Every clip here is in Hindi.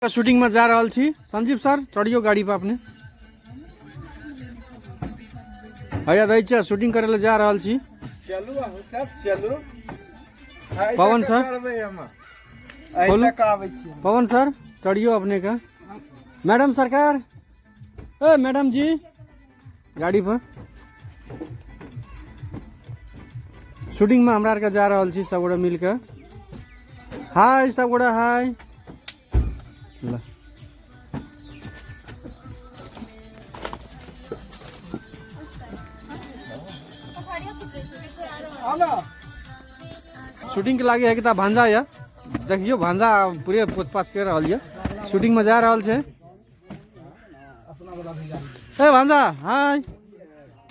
शूटिंग में जा रहा छी संजीव सर चढ़ियो गाड़ी पर अपने भैया दै छै शूटिंग करे ले जा रहा छी। चलू सब चलू पवन सर पवन सर चढ़ियो अपने का मैडम सरकार ए मैडम जी गाड़ी पर शूटिंग में हमरा के जा रहा छी सब गोटा मिलकर। हाय सब गोटा हाय शूटिंग के लागे है कि भांजा या देखियो भांजा पूरे पूछपाछ कर रहा है शूटिंग में जा रहा है। ए भांजा हाय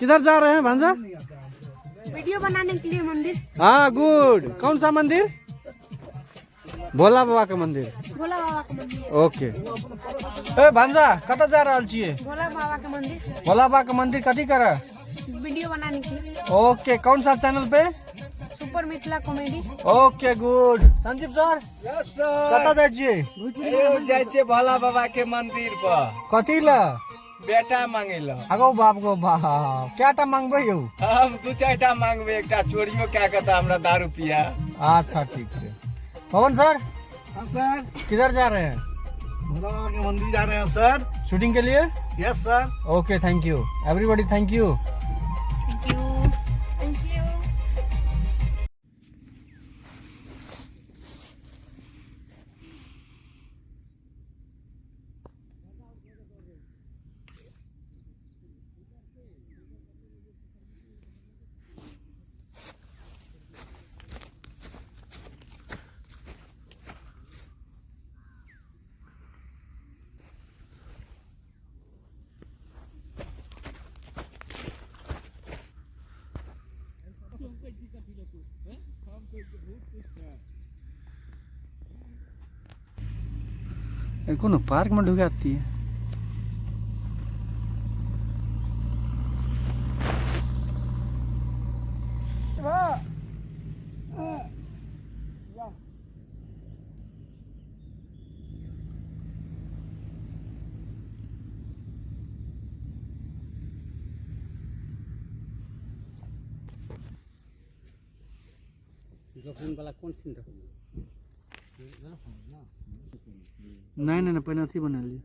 किधर जा रहे हैं भांजा? वीडियो बनाने के लिए मंदिर। हाँ गुड कौन सा मंदिर? भोला बाबा का मंदिर। भोला बाबा का मंदिर। ओके ए भांजा कत जा रहा छिए? भोला बाबा का मंदिर। भोला बाबा का मंदिर कथी कर? वीडियो बनाने के लिए। ओके कौन सा चैनल पे? Super Mithila comedy. Okay good Sanjeev sir yes sir कत जाय छिए? जाय छे भोला बाबा के मंदिर पर कथी ला? बेटा मांगेला। अगो बाप गो बाप क्याटा मांगबे यौ? हम दू चारटा मांगबे एकटा चोरियो क्या करता हमरा दारू पिया। अच्छा ठीक है पवन सर। हाँ सर किधर जा रहे हैं? भोला बाबा के मंदिर जा रहे हैं सर। शूटिंग के लिए? Yes sir okay thank you everybody thank you. Thank you thank you. कोनो पार्क में ढुकाती है। नहीं नहीं पहले अथी बना लिए।